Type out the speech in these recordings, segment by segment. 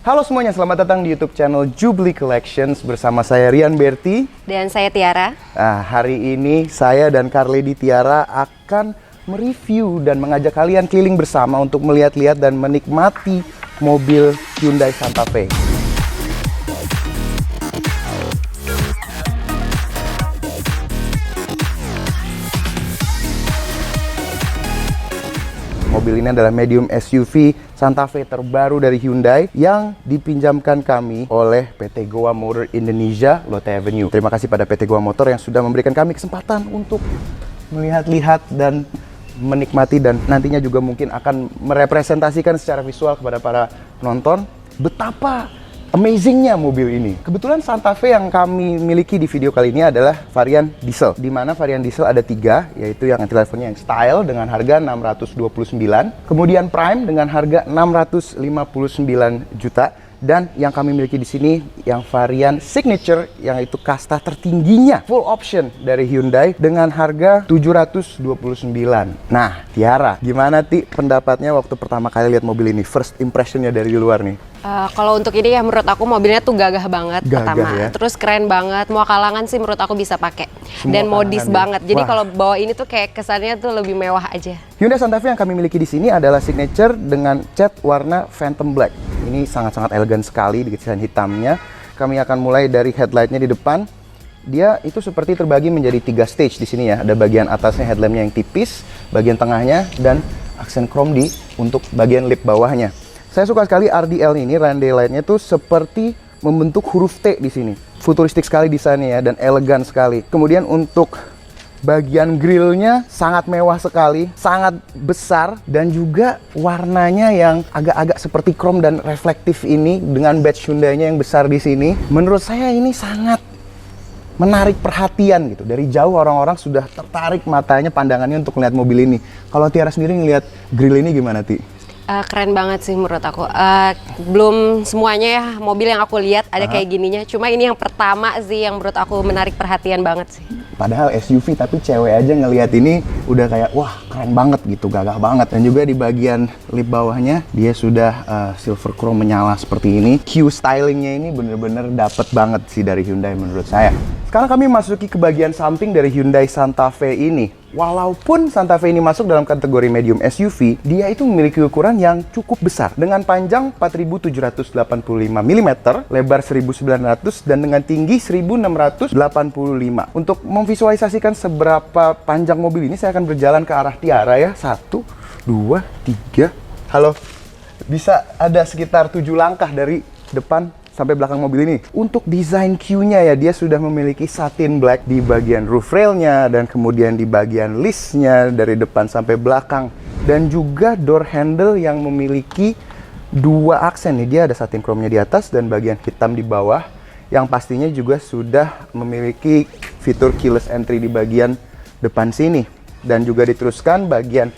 Halo semuanya, selamat datang di YouTube channel Jubilee Collections bersama saya Rian Berti dan saya Tiara. Hari ini saya dan Carledi Tiara akan mereview dan mengajak kalian keliling bersama untuk melihat-lihat dan menikmati mobil Hyundai Santa Fe. Mobil ini adalah medium SUV Santa Fe terbaru dari Hyundai yang dipinjamkan kami oleh PT Goa Motor Indonesia Lotte Avenue. Terima kasih pada PT Goa Motor yang sudah memberikan kami kesempatan untuk melihat-lihat dan menikmati, dan nantinya juga mungkin akan merepresentasikan secara visual kepada para penonton betapa amazingnya mobil ini. Kebetulan Santa Fe yang kami miliki di video kali ini adalah varian diesel, di mana varian diesel ada 3, yaitu yang entry levelnya yang style dengan harga 629, kemudian prime dengan harga 659 juta, dan yang kami miliki di sini yang varian signature, yang itu kasta tertingginya full option dari Hyundai dengan harga 729. Nah, Tiara, gimana pendapatnya waktu pertama kali lihat mobil ini? First impressionnya dari luar nih. Kalau untuk ini ya menurut aku mobilnya tuh gagah banget pertama, ya? Terus keren banget, semua kalangan sih menurut aku bisa pakai dan modis banget. Jadi kalau bawa ini tuh kayak kesannya tuh lebih mewah aja. Hyundai Santa Fe yang kami miliki di sini adalah signature dengan cat warna Phantom Black. Ini sangat-sangat elegan sekali di desain hitamnya. Kami akan mulai dari headlightnya di depan. Dia itu seperti terbagi menjadi 3 stage di sini ya. Ada bagian atasnya headlampnya yang tipis, bagian tengahnya, dan aksen chrome untuk bagian lip bawahnya. Saya suka sekali RDL ini, Runway Light-nya tuh seperti membentuk huruf T di sini. Futuristik sekali desainnya ya, dan elegan sekali. Kemudian untuk bagian grillnya sangat mewah sekali, sangat besar, dan juga warnanya yang agak-agak seperti chrome dan reflektif ini dengan badge Hyundai-nya yang besar di sini. Menurut saya ini sangat menarik perhatian gitu. Dari jauh orang-orang sudah tertarik matanya, pandangannya untuk melihat mobil ini. Kalau Tiara sendiri ngelihat grill ini gimana, Ti? Keren banget sih menurut aku. Belum semuanya ya mobil yang aku lihat ada kayak gininya. Cuma ini yang pertama sih yang menurut aku menarik perhatian banget sih. Padahal SUV tapi cewek aja ngelihat ini udah kayak wah keren banget gitu, gagah banget. Dan juga di bagian lip bawahnya dia sudah silver chrome menyala seperti ini. Q stylingnya ini bener-bener dapet banget sih dari Hyundai menurut saya. Sekarang kami masuki ke bagian samping dari Hyundai Santa Fe ini. Walaupun Santa Fe ini masuk dalam kategori medium SUV, dia itu memiliki ukuran yang cukup besar dengan panjang 4.785 mm, lebar 1.900 dan dengan tinggi 1.685. Untuk memvisualisasikan seberapa panjang mobil ini, saya akan berjalan ke arah Tiara ya. 1, 2, 3. Halo. Bisa ada sekitar 7 langkah dari depan sampai belakang mobil ini. Untuk desain Q-nya ya, dia sudah memiliki satin black di bagian roof rail-nya, dan kemudian di bagian list-nya dari depan sampai belakang, dan juga door handle yang memiliki 2 aksen nih. Dia ada satin chrome-nya di atas dan bagian hitam di bawah, yang pastinya juga sudah memiliki fitur keyless entry di bagian depan sini, dan juga diteruskan bagian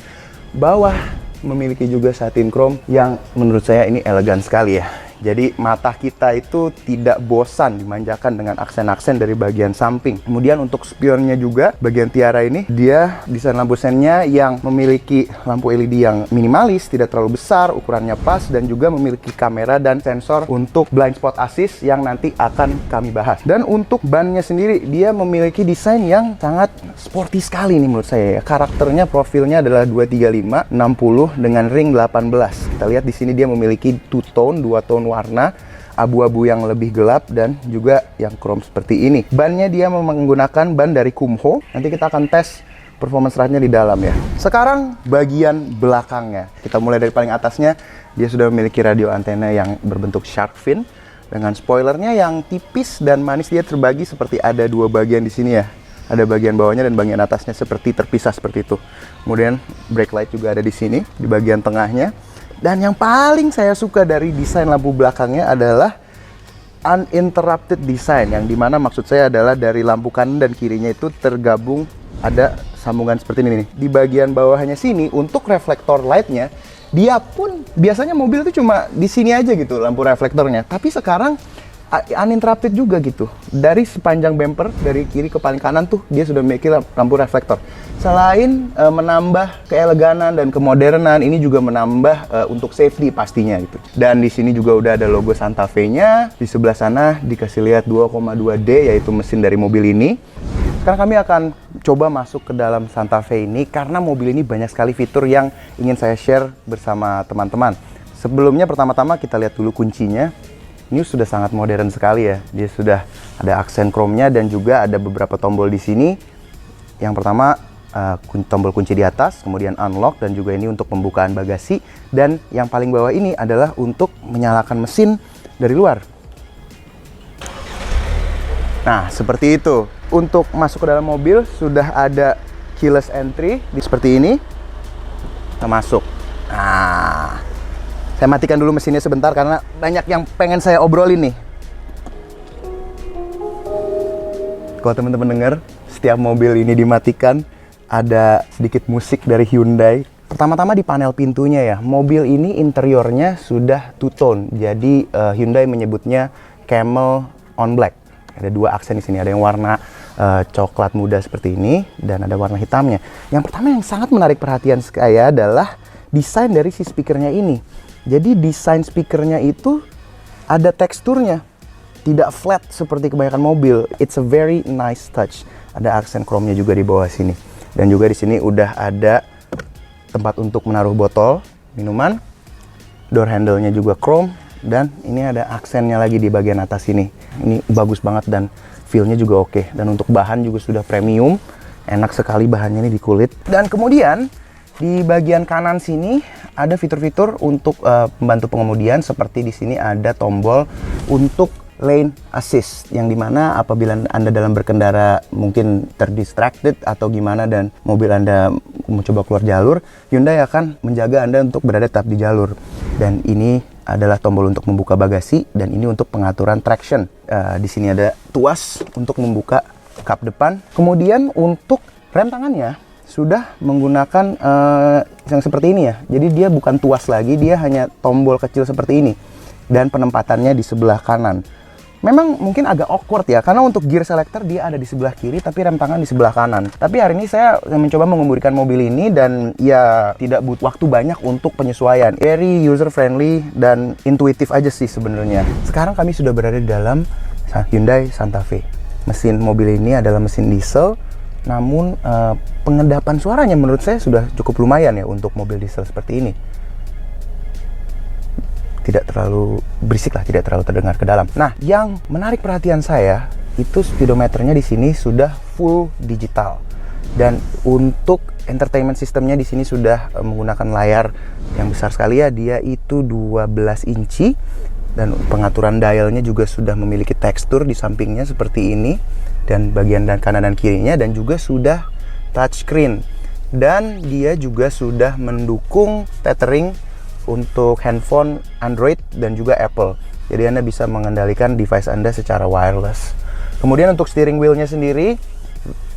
bawah memiliki juga satin chrome yang menurut saya ini elegan sekali ya. Jadi mata kita itu tidak bosan dimanjakan dengan aksen-aksen dari bagian samping. Kemudian untuk spionnya juga, bagian Tiara ini, dia desain lampu sennya yang memiliki lampu LED yang minimalis, tidak terlalu besar, ukurannya pas, dan juga memiliki kamera dan sensor untuk blind spot assist yang nanti akan kami bahas. Dan untuk bannya sendiri, dia memiliki desain yang sangat sporty sekali nih menurut saya ya. Karakternya, profilnya adalah 235 60 dengan ring 18. Kita lihat di sini dia memiliki two-tone, 2 tone warna, abu-abu yang lebih gelap dan juga yang chrome seperti ini. Bannya dia menggunakan ban dari Kumho. Nanti kita akan tes performance rate-nya di dalam ya. Sekarang bagian belakangnya. Kita mulai dari paling atasnya. Dia sudah memiliki radio antena yang berbentuk shark fin dengan spoilernya yang tipis dan manis. Dia terbagi seperti ada 2 bagian di sini ya. Ada bagian bawahnya dan bagian atasnya seperti terpisah seperti itu. Kemudian brake light juga ada di sini di bagian tengahnya. Dan yang paling saya suka dari desain lampu belakangnya adalah uninterrupted design, yang dimana maksud saya adalah dari lampu kanan dan kirinya itu tergabung ada sambungan seperti ini nih. Di bagian bawahnya sini untuk reflektor lightnya, dia pun biasanya mobil itu cuma di sini aja gitu lampu reflektornya, tapi sekarang uninterrupted juga gitu. Dari sepanjang bumper, dari kiri ke paling kanan tuh dia sudah memiliki lampu reflektor. Selain menambah keeleganan dan kemodernan, ini juga menambah untuk safety pastinya gitu. Dan di sini juga udah ada logo Santa Fe-nya. Di sebelah sana dikasih lihat 2,2D yaitu mesin dari mobil ini. Sekarang kami akan coba masuk ke dalam Santa Fe ini karena mobil ini banyak sekali fitur yang ingin saya share bersama teman-teman. Sebelumnya pertama-tama kita lihat dulu kuncinya. Ini sudah sangat modern sekali ya. Dia sudah ada aksen chrome-nya dan juga ada beberapa tombol di sini. Yang pertama tombol kunci di atas, kemudian unlock dan juga ini untuk pembukaan bagasi. Dan yang paling bawah ini adalah untuk menyalakan mesin dari luar. Nah, seperti itu. Untuk masuk ke dalam mobil sudah ada keyless entry seperti ini. Kita masuk. Nah, saya matikan dulu mesinnya sebentar karena banyak yang pengen saya obrolin nih. Kalau teman-teman dengar, setiap mobil ini dimatikan ada sedikit musik dari Hyundai. Pertama-tama di panel pintunya ya, mobil ini interiornya sudah two-tone. Jadi Hyundai menyebutnya camel on black. Ada dua aksen di sini, ada yang warna coklat muda seperti ini dan ada warna hitamnya. Yang pertama yang sangat menarik perhatian saya adalah desain dari si speakernya ini. Jadi desain speakernya itu ada teksturnya, tidak flat seperti kebanyakan mobil. It's a very nice touch. Ada aksen chrome-nya juga di bawah sini. Dan juga di sini udah ada tempat untuk menaruh botol minuman. Door handle-nya juga chrome dan ini ada aksennya lagi di bagian atas ini. Ini bagus banget dan feel-nya juga oke. Dan untuk bahan juga sudah premium. Enak sekali bahannya ini di kulit. Dan kemudian di bagian kanan sini ada fitur-fitur untuk pembantu pengemudian, seperti di sini ada tombol untuk lane assist yang dimana apabila Anda dalam berkendara mungkin terdistracted atau gimana dan mobil Anda mencoba keluar jalur, Hyundai akan menjaga Anda untuk berada tetap di jalur. Dan ini adalah tombol untuk membuka bagasi dan ini untuk pengaturan traction. Di sini ada tuas untuk membuka kap depan. Kemudian untuk rem tangannya sudah menggunakan yang seperti ini ya. Jadi dia bukan tuas lagi, dia hanya tombol kecil seperti ini. Dan penempatannya di sebelah kanan. Memang mungkin agak awkward ya, karena untuk gear selector dia ada di sebelah kiri, tapi rem tangan di sebelah kanan. Tapi hari ini saya mencoba mengemudikan mobil ini dan ya tidak butuh waktu banyak untuk penyesuaian. Very user friendly dan intuitif aja sih sebenarnya. Sekarang kami sudah berada di dalam Hyundai Santa Fe. Mesin mobil ini adalah mesin diesel. Namun pengendapan suaranya menurut saya sudah cukup lumayan ya untuk mobil diesel seperti ini. Tidak terlalu berisik lah, tidak terlalu terdengar ke dalam. Nah, yang menarik perhatian saya itu speedometernya di sini sudah full digital. Dan untuk entertainment systemnya di sini sudah menggunakan layar yang besar sekali ya. Dia itu 12 inci dan pengaturan dialnya juga sudah memiliki tekstur di sampingnya seperti ini. Dan bagian kanan dan kirinya, dan juga sudah touchscreen. Dan dia juga sudah mendukung tethering untuk handphone Android dan juga Apple. Jadi Anda bisa mengendalikan device Anda secara wireless. Kemudian untuk steering wheel-nya sendiri,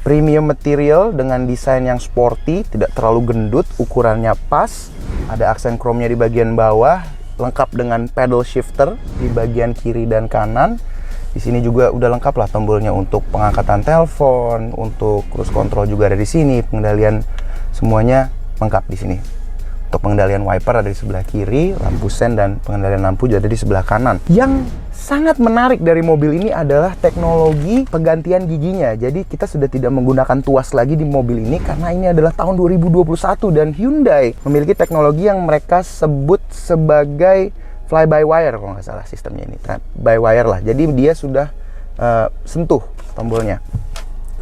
premium material dengan desain yang sporty, tidak terlalu gendut, ukurannya pas. Ada aksen chrome-nya di bagian bawah, lengkap dengan pedal shifter di bagian kiri dan kanan. Di sini juga udah lengkap lah tombolnya untuk pengangkatan telepon, untuk cruise control juga ada di sini, pengendalian semuanya lengkap di sini. Untuk pengendalian wiper ada di sebelah kiri, lampu sen dan pengendalian lampu juga ada di sebelah kanan. Yang sangat menarik dari mobil ini adalah teknologi penggantian giginya. Jadi kita sudah tidak menggunakan tuas lagi di mobil ini karena ini adalah tahun 2021 dan Hyundai memiliki teknologi yang mereka sebut sebagai fly by wire kalau nggak salah sistemnya ini, by wire lah. Jadi dia sudah sentuh tombolnya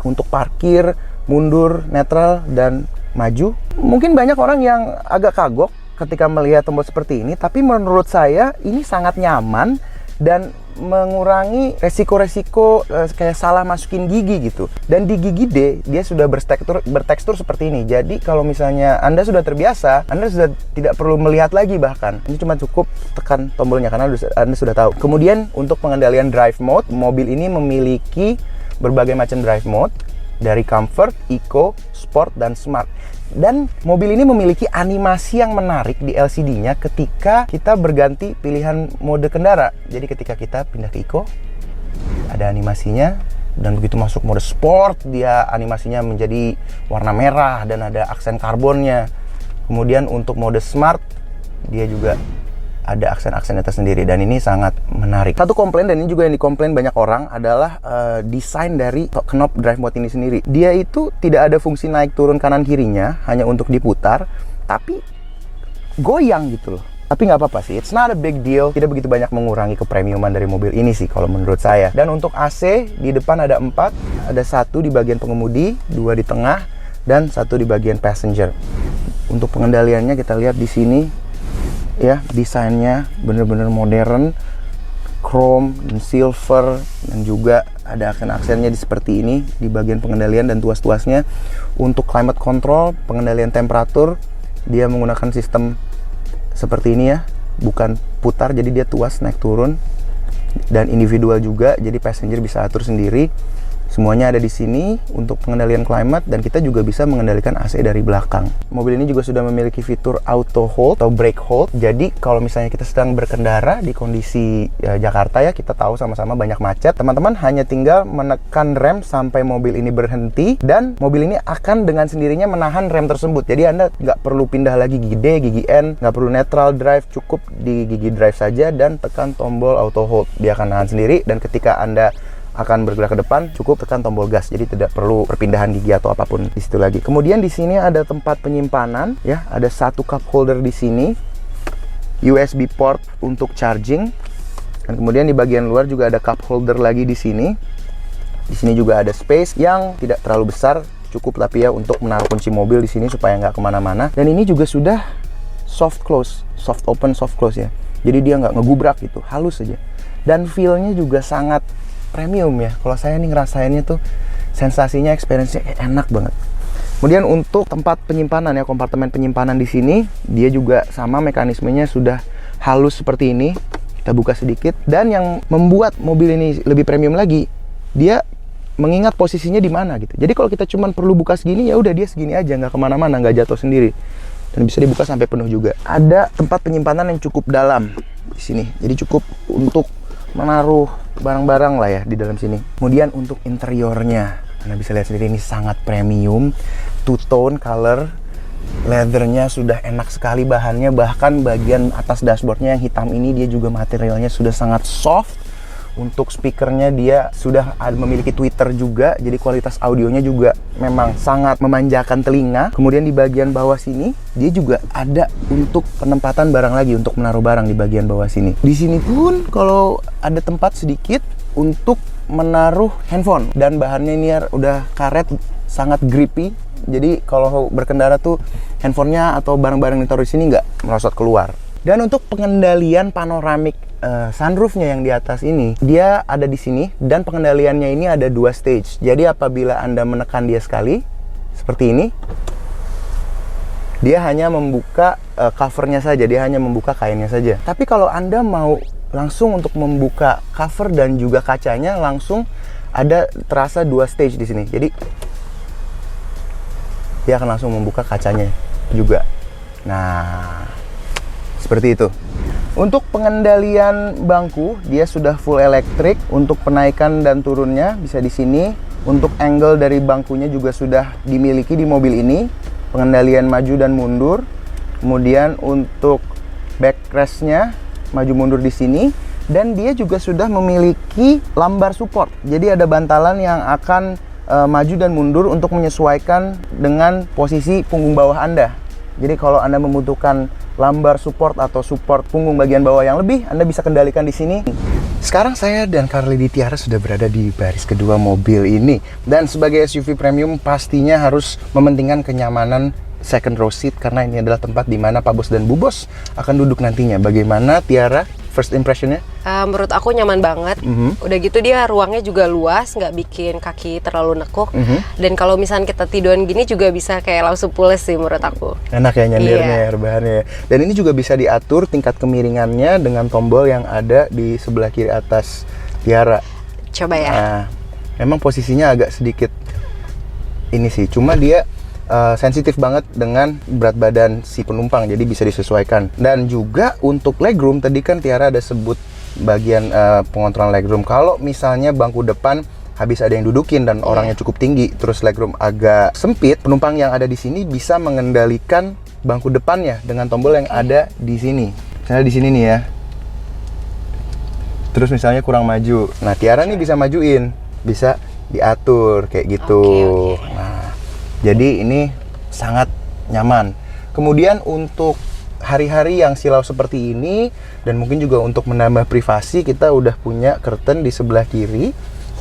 untuk parkir, mundur, netral dan maju. Mungkin banyak orang yang agak kagok ketika melihat tombol seperti ini, tapi menurut saya ini sangat nyaman dan mengurangi resiko-resiko kayak salah masukin gigi gitu. Dan di gigi D dia sudah bertekstur seperti ini. Jadi kalau misalnya Anda sudah terbiasa, Anda sudah tidak perlu melihat lagi, bahkan ini cuma cukup tekan tombolnya karena Anda sudah tahu. Kemudian untuk pengendalian drive mode, mobil ini memiliki berbagai macam drive mode. dari comfort, eco, sport, dan smart. Dan mobil ini memiliki animasi yang menarik di LCD-nya ketika kita berganti pilihan mode kendara. Jadi ketika kita pindah ke eco, ada animasinya, dan begitu masuk mode sport, dia animasinya menjadi warna merah dan ada aksen karbonnya. Kemudian untuk mode smart, dia juga ada aksen-aksennya tersendiri, dan ini sangat menarik. Satu komplain, dan ini juga yang dikomplain banyak orang, adalah desain dari knob drive mode ini sendiri. Dia itu tidak ada fungsi naik turun kanan kirinya, hanya untuk diputar, tapi goyang gitu loh. Tapi nggak apa-apa sih, it's not a big deal. Tidak begitu banyak mengurangi kepremiuman dari mobil ini sih kalau menurut saya. Dan untuk AC, di depan ada 4, ada 1 di bagian pengemudi, 2 di tengah, dan 1 di bagian passenger. Untuk pengendaliannya kita lihat di sini, ya, desainnya bener-bener modern, chrome dan silver, dan juga ada aksen-aksennya seperti ini di bagian pengendalian dan tuas-tuasnya. Untuk climate control, pengendalian temperatur, dia menggunakan sistem seperti ini ya, bukan putar, jadi dia tuas naik turun, dan individual juga, jadi passenger bisa atur sendiri. Semuanya ada di sini untuk pengendalian climate, dan kita juga bisa mengendalikan AC dari belakang. Mobil ini juga sudah memiliki fitur auto hold atau brake hold. Jadi kalau misalnya kita sedang berkendara di kondisi Jakarta ya, kita tahu sama-sama banyak macet, teman-teman hanya tinggal menekan rem sampai mobil ini berhenti, dan mobil ini akan dengan sendirinya menahan rem tersebut. Jadi Anda nggak perlu pindah lagi gigi D, gigi N, nggak perlu neutral drive, cukup di gigi drive saja dan tekan tombol auto hold. Dia akan nahan sendiri, dan ketika Anda akan bergerak ke depan, cukup tekan tombol gas. Jadi tidak perlu perpindahan gigi atau apapun di situ lagi. Kemudian di sini ada tempat penyimpanan, ya. Ada 1 cup holder di sini, USB port untuk charging, dan kemudian di bagian luar juga ada cup holder lagi di sini. Di sini juga ada space yang tidak terlalu besar, cukup tapi ya untuk menaruh kunci mobil di sini supaya nggak kemana-mana. Dan ini juga sudah soft close, soft open, soft close ya. Jadi dia nggak ngegubrak gitu, halus saja. Dan feel-nya juga sangat premium ya. Kalau saya nih ngerasainnya tuh sensasinya, experience-nya enak banget. Kemudian untuk tempat penyimpanan ya, kompartemen penyimpanan di sini, dia juga sama mekanismenya sudah halus seperti ini. Kita buka sedikit, dan yang membuat mobil ini lebih premium lagi, dia mengingat posisinya di mana gitu. Jadi kalau kita cuma perlu buka segini, ya udah dia segini aja, nggak kemana-mana, nggak jatuh sendiri, dan bisa dibuka sampai penuh juga. Ada tempat penyimpanan yang cukup dalam di sini, jadi cukup untuk menaruh barang-barang lah ya di dalam sini. Kemudian untuk interiornya, Anda bisa lihat sendiri, ini sangat premium, two-tone color, leathernya sudah enak sekali bahannya, bahkan bagian atas dashboardnya yang hitam ini dia juga materialnya sudah sangat soft. Untuk speakernya dia sudah memiliki tweeter juga, jadi kualitas audionya juga memang sangat memanjakan telinga. Kemudian di bagian bawah sini dia juga ada untuk penempatan barang lagi, untuk menaruh barang di bagian bawah sini. Di sini pun kalau ada tempat sedikit untuk menaruh handphone, dan bahannya ini udah karet, sangat grippy. Jadi kalau berkendara tuh handphonenya atau barang-barang yang ditaruh di sini nggak merosot keluar. Dan untuk pengendalian panoramik sunroofnya yang di atas ini, dia ada di sini, dan pengendaliannya ini ada 2 stage. Jadi apabila Anda menekan dia sekali seperti ini, dia hanya membuka covernya saja, dia hanya membuka kainnya saja. Tapi kalau Anda mau langsung untuk membuka cover dan juga kacanya, langsung ada terasa 2 stage di sini. Jadi dia akan langsung membuka kacanya juga. Nah, seperti itu. Untuk pengendalian bangku, dia sudah full elektrik. Untuk penaikan dan turunnya bisa di sini. Untuk angle dari bangkunya juga sudah dimiliki di mobil ini. Pengendalian maju dan mundur. Kemudian untuk backrestnya maju mundur di sini. Dan dia juga sudah memiliki lumbar support. Jadi ada bantalan yang akan maju dan mundur untuk menyesuaikan dengan posisi punggung bawah Anda. Jadi kalau Anda membutuhkan lumbar support atau support punggung bagian bawah yang lebih, Anda bisa kendalikan di sini. Sekarang saya dan Carly di Tiara sudah berada di baris kedua mobil ini. Dan sebagai SUV premium pastinya harus mementingkan kenyamanan second row seat, karena ini adalah tempat di mana Pak Bos dan Bu Bos akan duduk nantinya. Bagaimana Tiara, first impressionnya? Menurut aku nyaman banget. Udah gitu dia ruangnya juga luas, nggak bikin kaki terlalu nekuk. Dan kalau misalnya kita tiduran gini juga bisa kayak langsung pules sih menurut aku. Enak ya nyendirnya ya, rebahannya ya. Dan ini juga bisa diatur tingkat kemiringannya dengan tombol yang ada di sebelah kiri atas Tiara. Coba ya. Nah, memang posisinya agak sedikit ini sih, cuma dia sensitif banget dengan berat badan si penumpang, jadi bisa disesuaikan. Dan juga untuk legroom, tadi kan Tiara ada sebut bagian pengontrolan legroom. Kalau misalnya bangku depan habis ada yang dudukin dan orangnya cukup tinggi, terus legroom agak sempit, penumpang yang ada di sini bisa mengendalikan bangku depannya dengan tombol yang ada di sini. Misalnya di sini nih ya. Terus misalnya kurang maju. Nah, Tiara nih bisa majuin, bisa diatur kayak gitu. Oke. Nah, jadi ini sangat nyaman. Kemudian untuk hari-hari yang silau seperti ini, dan mungkin juga untuk menambah privasi, kita udah punya curtain di sebelah kiri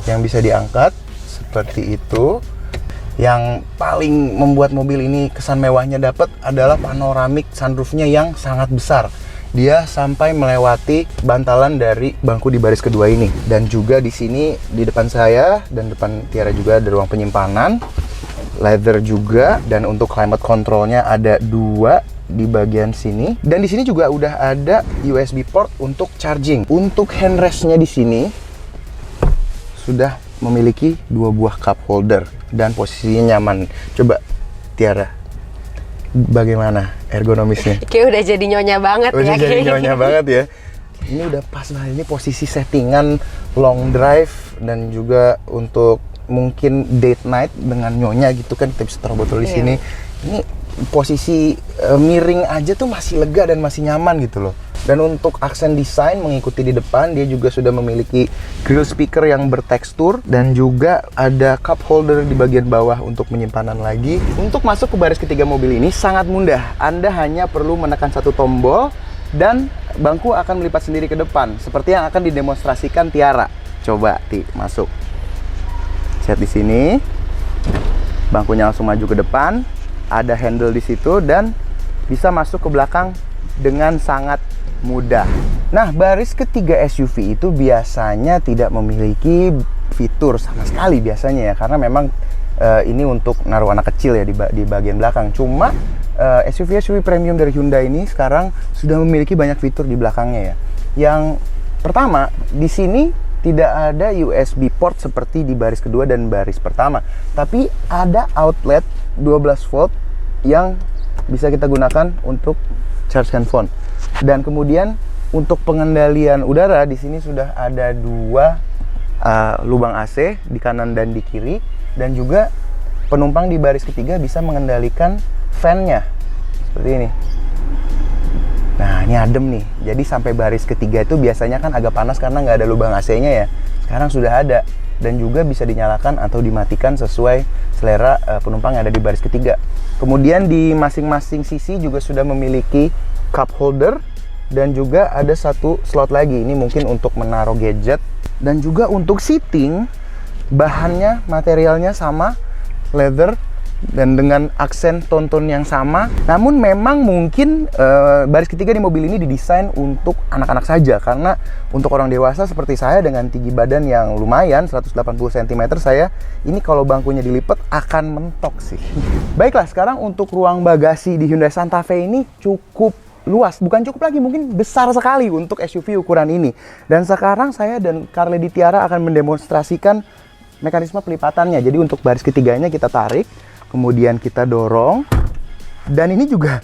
yang bisa diangkat seperti itu. Yang paling membuat mobil ini kesan mewahnya dapat adalah panoramic sunroofnya yang sangat besar. Dia sampai melewati bantalan dari bangku di baris kedua ini. Dan juga di sini di depan saya dan depan Tiara juga ada ruang penyimpanan, leather juga, dan untuk climate controlnya ada 2 di bagian sini. Dan di sini juga udah ada USB port untuk charging. Untuk handrestnya di sini sudah memiliki 2 buah cup holder dan posisinya nyaman. Coba Tiara, bagaimana ergonomisnya? Kayak udah jadi nyonya banget ya. Udah jadi kayaknya. nyonya banget ya. Ini udah pas lah, ini posisi settingan long drive dan juga untuk mungkin date night dengan nyonya gitu kan, kita bisa taruh botol di sini. Ini posisi miring aja tuh masih lega dan masih nyaman gitu loh. Dan untuk aksen desain mengikuti di depan, dia juga sudah memiliki grill speaker yang bertekstur dan juga ada cup holder di bagian bawah untuk penyimpanan lagi. Untuk masuk ke baris ketiga mobil ini sangat mudah. Anda hanya perlu menekan satu tombol dan bangku akan melipat sendiri ke depan seperti yang akan didemonstrasikan Tiara. Coba masuk. Lihat di sini, bangkunya langsung maju ke depan, ada handle di situ dan bisa masuk ke belakang dengan sangat mudah. Nah, baris ketiga SUV itu biasanya tidak memiliki fitur sama sekali biasanya ya, karena memang ini untuk naruh anak kecil ya di bagian belakang. Cuma SUV premium dari Hyundai ini sekarang sudah memiliki banyak fitur di belakangnya ya. Yang pertama, di sini tidak ada USB port seperti di baris kedua dan baris pertama, tapi ada outlet 12 volt yang bisa kita gunakan untuk charge handphone. Dan kemudian untuk pengendalian udara di sini sudah ada 2 lubang AC di kanan dan di kiri, dan juga penumpang di baris ketiga bisa mengendalikan fan-nya seperti ini. Nah, ini adem nih. Jadi sampai baris ketiga itu biasanya kan agak panas karena nggak ada lubang AC-nya ya. Sekarang sudah ada. Dan juga bisa dinyalakan atau dimatikan sesuai selera penumpang yang ada di baris ketiga. Kemudian di masing-masing sisi juga sudah memiliki cup holder. Dan juga ada 1 slot lagi. Ini mungkin untuk menaruh gadget. Dan juga untuk seating, bahannya, materialnya sama, leather. Dan dengan aksen tonton yang sama. Namun memang mungkin baris ketiga di mobil ini didesain untuk anak-anak saja, karena untuk orang dewasa seperti saya dengan tinggi badan yang lumayan 180 cm, saya ini kalau bangkunya dilipat akan mentok sih. Baiklah, sekarang untuk ruang bagasi di Hyundai Santa Fe ini cukup luas, bukan cukup lagi, mungkin besar sekali untuk SUV ukuran ini. Dan sekarang saya dan Carledi Tiara akan mendemonstrasikan mekanisme pelipatannya. Jadi untuk baris ketiganya kita tarik, kemudian kita dorong, dan ini juga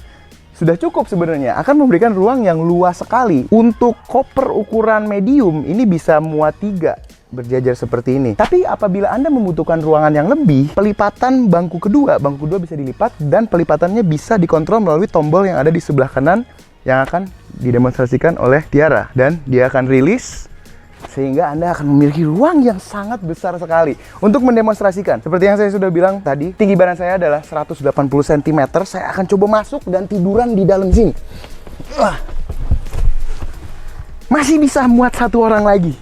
sudah cukup sebenarnya, akan memberikan ruang yang luas sekali. Untuk koper ukuran medium ini bisa muat 3 berjajar seperti ini. Tapi apabila Anda membutuhkan ruangan yang lebih, pelipatan bangku kedua bisa dilipat, dan pelipatannya bisa dikontrol melalui tombol yang ada di sebelah kanan yang akan didemonstrasikan oleh Tiara, dan dia akan rilis sehingga Anda akan memiliki ruang yang sangat besar sekali. Untuk mendemonstrasikan, seperti yang saya sudah bilang tadi, tinggi badan saya adalah 180 cm. Saya akan coba masuk dan tiduran di dalam sini. Masih bisa muat 1 orang lagi.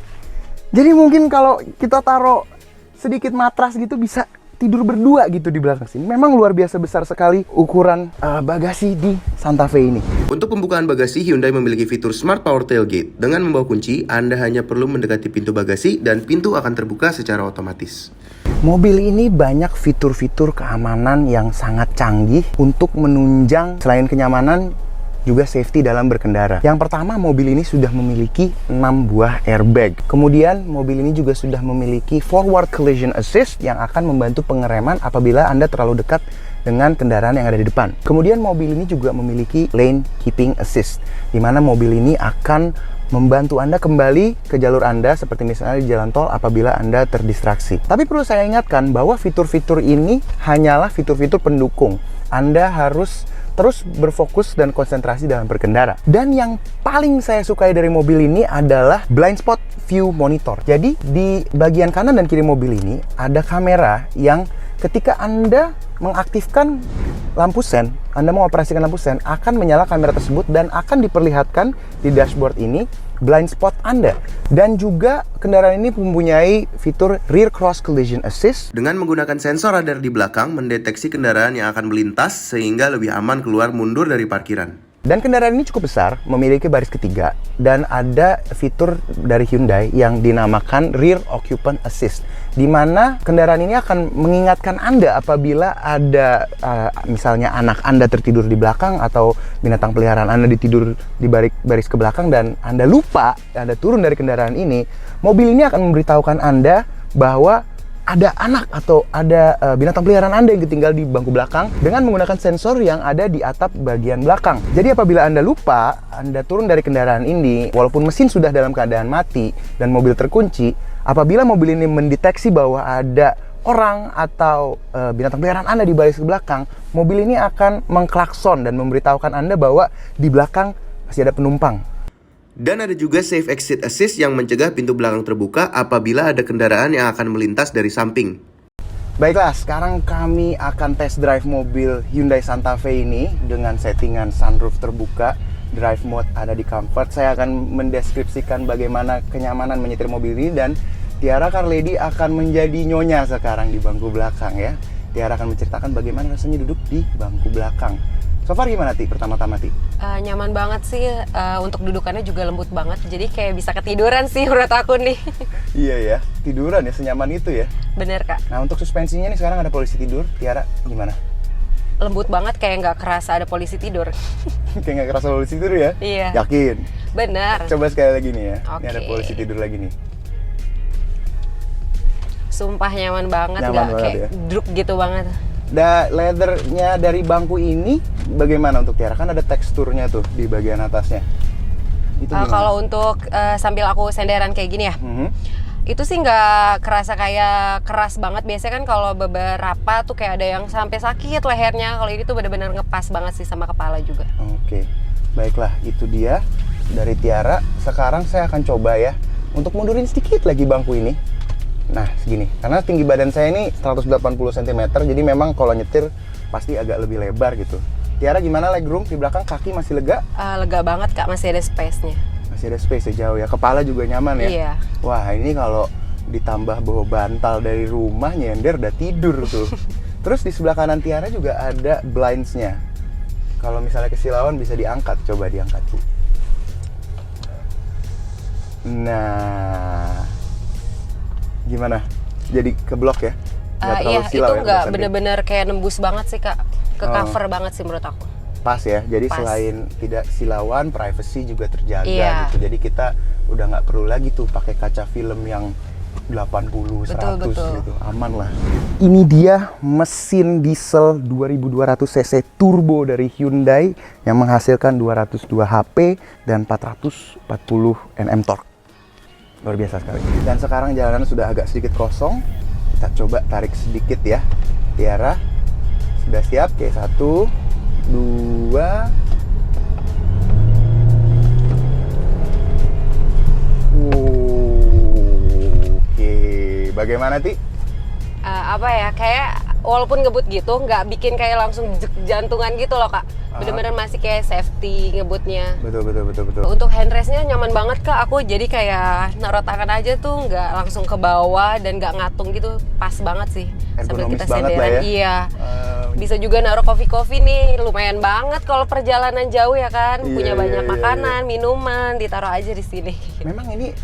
Jadi mungkin kalau kita taruh sedikit matras gitu, bisa tidur berdua gitu di belakang sini. Memang luar biasa besar sekali ukuran bagasi di Santa Fe ini. Untuk pembukaan bagasi, Hyundai memiliki fitur Smart Power Tailgate. Dengan membawa kunci, Anda hanya perlu mendekati pintu bagasi dan pintu akan terbuka secara otomatis. Mobil ini banyak fitur-fitur keamanan yang sangat canggih untuk menunjang, selain kenyamanan, juga safety dalam berkendara. Yang pertama, mobil ini sudah memiliki 6 buah airbag. Kemudian mobil ini juga sudah memiliki forward collision assist yang akan membantu pengereman apabila Anda terlalu dekat dengan kendaraan yang ada di depan. Kemudian mobil ini juga memiliki lane keeping assist, di mana mobil ini akan membantu Anda kembali ke jalur Anda seperti misalnya di jalan tol apabila Anda terdistraksi. Tapi perlu saya ingatkan bahwa fitur-fitur ini hanyalah fitur-fitur pendukung. Anda harus terus berfokus dan konsentrasi dalam berkendara. Dan yang paling saya sukai dari mobil ini adalah blind spot view monitor. Jadi di bagian kanan dan kiri mobil ini ada kamera yang ketika Anda mengaktifkan lampu sen, Anda mengoperasikan lampu sen, akan menyala kamera tersebut dan akan diperlihatkan di dashboard ini blind spot Anda. Dan juga kendaraan ini mempunyai fitur rear cross collision assist. Dengan menggunakan sensor radar di belakang mendeteksi kendaraan yang akan melintas sehingga lebih aman keluar mundur dari parkiran. Dan kendaraan ini cukup besar, memiliki baris ketiga, dan ada fitur dari Hyundai yang dinamakan Rear Occupant Assist, di mana kendaraan ini akan mengingatkan Anda apabila ada misalnya anak Anda tertidur di belakang atau binatang peliharaan Anda ditidur di baris ke belakang dan Anda lupa, Anda turun dari kendaraan ini, mobil ini akan memberitahukan Anda bahwa ada anak atau ada binatang peliharaan Anda yang ketinggal di bangku belakang dengan menggunakan sensor yang ada di atap bagian belakang. Jadi apabila Anda lupa, Anda turun dari kendaraan ini, walaupun mesin sudah dalam keadaan mati dan mobil terkunci, apabila mobil ini mendeteksi bahwa ada orang atau binatang peliharaan Anda di baris belakang, mobil ini akan mengklakson dan memberitahukan Anda bahwa di belakang masih ada penumpang. Dan ada juga Safe Exit Assist yang mencegah pintu belakang terbuka apabila ada kendaraan yang akan melintas dari samping. Baiklah, sekarang kami akan test drive mobil Hyundai Santa Fe ini dengan settingan sunroof terbuka, drive mode ada di comfort. Saya akan mendeskripsikan bagaimana kenyamanan menyetir mobil ini dan Tiara Carlady akan menjadi nyonya sekarang di bangku belakang ya. Tiara akan menceritakan bagaimana rasanya duduk di bangku belakang. So far gimana Ti, pertama-tama Ti? Nyaman banget sih, untuk dudukannya juga lembut banget, jadi kayak bisa ketiduran sih menurut aku nih. Iya ya, tiduran ya, senyaman itu ya. Bener Kak. Nah untuk suspensinya nih sekarang ada polisi tidur, Tiara gimana? Lembut banget, kayak nggak kerasa ada polisi tidur. Kayak nggak kerasa polisi tidur ya? Iya. Yakin? Bener. Coba sekali lagi nih ya, ini ada Oke. polisi tidur lagi nih. Sumpah nyaman banget, Nyaman nggak banget kayak ya? druk gitu banget. Leathernya dari bangku ini bagaimana untuk Tiara? Kan ada teksturnya tuh di bagian atasnya. Itu gimana? Kalau untuk sambil aku senderan kayak gini ya, Mhm. itu sih nggak kerasa kayak keras banget. Biasanya kan kalau beberapa tuh kayak ada yang sampai sakit lehernya. Kalau ini tuh benar-benar ngepas banget sih sama kepala juga. Oke, baiklah itu dia dari Tiara. Sekarang saya akan coba ya untuk mundurin sedikit lagi bangku ini. Nah segini, karena tinggi badan saya ini 180 cm, jadi memang kalau nyetir pasti agak lebih lebar gitu. Tiara gimana legroom di belakang, kaki masih lega? Lega banget Kak, masih ada space-nya. Masih ada space ya, jauh ya, kepala juga nyaman ya? Iya. Wah ini kalau ditambah bawa bantal dari rumah, nyender udah tidur tuh. Terus di sebelah kanan Tiara juga ada blinds-nya. Kalau misalnya kesilauan bisa diangkat, coba diangkat tuh. Nah, gimana? Jadi keblok ya? Nggak terlalu Iya, silau itu ya, nggak barusan, bener-bener kayak nembus banget sih Kak. Ke Oh. cover banget sih menurut aku. Pas ya, jadi Pas. selain tidak silauan, privacy juga terjaga Iya. gitu. Jadi kita udah nggak perlu lagi tuh pakai kaca film yang 80, 100 Betul. gitu, aman lah. Ini dia mesin diesel 2200 cc turbo dari Hyundai yang menghasilkan 202 HP dan 440 Nm torque. Luar biasa sekali. Dan sekarang jalanan sudah agak sedikit kosong. Kita coba tarik sedikit ya. Tiara, sudah siap? Oke, 1, 2. Oke, bagaimana Ti? Apa ya, kayak walaupun ngebut gitu nggak bikin kayak langsung jantungan gitu loh Kak. Bener-bener masih kayak safety ngebutnya. Betul. Untuk handrestnya nyaman banget Kak, aku jadi kayak naruh tangan aja tuh nggak langsung ke bawah dan nggak ngatung gitu, pas banget sih sambil Ergonomis kita banget lah senderan. ya. Iya. Bisa juga naruh kopi-kopi nih, lumayan banget kalau perjalanan jauh ya kan. Iya, Punya banyak iya, makanan, minuman, ditaruh aja di sini. Memang ini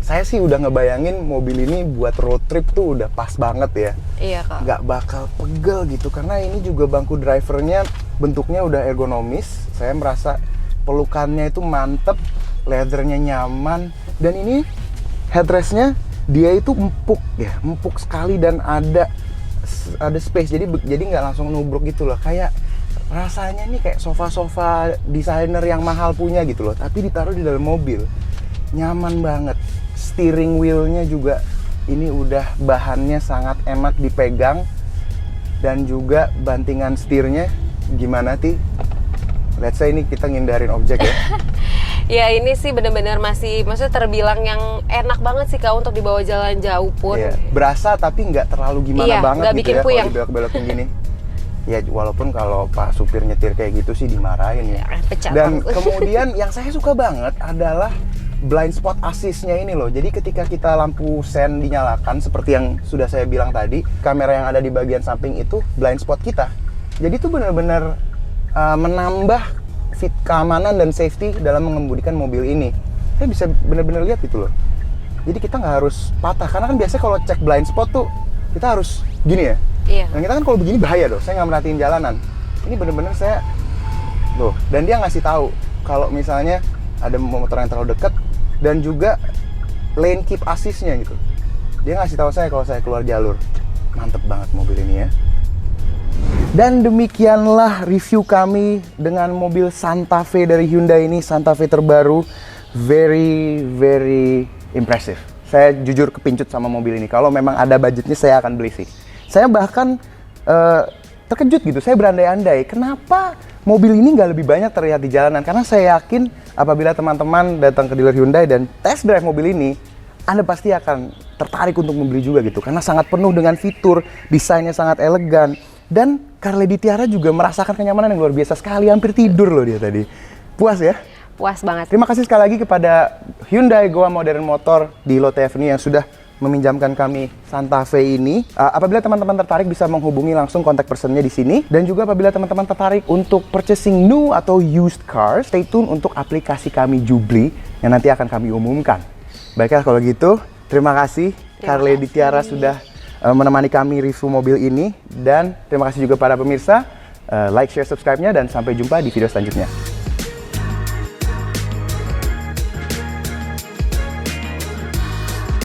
saya sih udah ngebayangin mobil ini buat road trip tuh udah pas banget ya. Iya kak. Nggak bakal pegel gitu karena ini juga bangku drivernya bentuknya udah ergonomis. Saya merasa pelukannya itu mantep, leathernya nyaman, dan ini headrestnya dia itu empuk ya, empuk sekali dan ada space, jadi nggak langsung nubruk gitu loh, kayak rasanya nih kayak sofa-sofa desainer yang mahal punya gitu loh, tapi ditaruh di dalam mobil, nyaman banget. Steering wheelnya juga ini udah bahannya sangat enak dipegang, dan juga bantingan setirnya gimana Ti? Let's say ini kita ngindarin objek ya. Ya ini sih bener-bener maksudnya terbilang yang enak banget sih kak untuk dibawa jalan jauh pun. Iya, berasa tapi nggak terlalu gimana banget nggak gitu bikin ya puyeng. kalau dibelok-belokin gini. Ya walaupun kalau Pak supir nyetir kayak gitu sih dimarahin ya. Pecah Dan langsung. kemudian yang saya suka banget adalah blind spot assist-nya ini loh. Jadi ketika kita lampu sen dinyalakan seperti yang sudah saya bilang tadi, kamera yang ada di bagian samping itu blind spot kita. Jadi itu benar-benar menambah keamanan dan safety dalam mengemudikan mobil ini. Saya bisa benar-benar lihat gitu loh. Jadi kita nggak harus patah, karena kan biasanya kalau cek blind spot tuh kita harus gini ya. Iya. Dan kita kan kalau begini bahaya dong. Saya nggak merhatiin jalanan. Ini benar-benar saya loh. Dan dia ngasih tahu kalau misalnya ada motor yang terlalu dekat, dan juga lane keep assist-nya gitu. Dia ngasih tahu saya kalau saya keluar jalur. Mantep banget mobil ini ya. Dan demikianlah review kami dengan mobil Santa Fe dari Hyundai ini, Santa Fe terbaru. Very, very impressive. Saya jujur kepincut sama mobil ini. Kalau memang ada budgetnya saya akan beli sih. Saya bahkan terkejut gitu, saya berandai-andai kenapa mobil ini nggak lebih banyak terlihat di jalanan. Karena saya yakin apabila teman-teman datang ke dealer Hyundai dan test drive mobil ini, Anda pasti akan tertarik untuk membeli juga gitu. Karena sangat penuh dengan fitur, desainnya sangat elegan. Dan Carly Tiara juga merasakan kenyamanan yang luar biasa sekali, hampir tidur loh dia tadi. Puas ya? Puas banget. Terima kasih sekali lagi kepada Hyundai Goa Modern Motor di Lotte Avenue yang sudah meminjamkan kami Santa Fe ini. Apabila teman-teman tertarik bisa menghubungi langsung kontak personnya di sini. Dan juga apabila teman-teman tertarik untuk purchasing new atau used car, stay tune untuk aplikasi kami Jubli yang nanti akan kami umumkan. Baiklah kalau gitu, terima kasih Carly Tiara sudah menemani kami review mobil ini, dan terima kasih juga para pemirsa, like, share, subscribe-nya, dan sampai jumpa di video selanjutnya.